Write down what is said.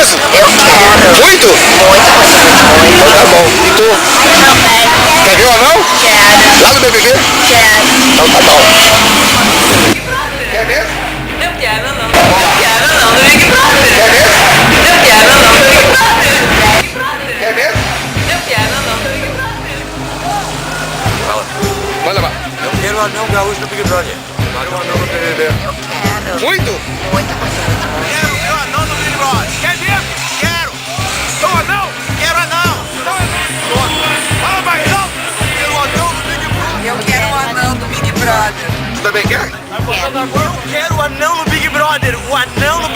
isso? Eu quero. Muito? Muito. Então tá bom. E tu? Quer ver ou não? Quero. Lá no BBB? Quero. Então tá bom. Quer ver? Eu quero não. Eu quero não. Do Big Brother. Quer ver? Eu quero não. Do Big Brother. Quer ver? Eu quero não. Do Big Brother. Manda lá. Eu quero o anão gaúcho no Big Brother. Quero um anão no BBB. Eu quero. Muito? Muito, muito. Quero ver o anão no Big Brother. Quer ver? Quero. Sou anão? Quero anão. Fala mais alto. Quero o anão no Big Brother. Eu quero um anão do Big Brother. Você também quer? Eu quero o anão no Big Brother. O anão no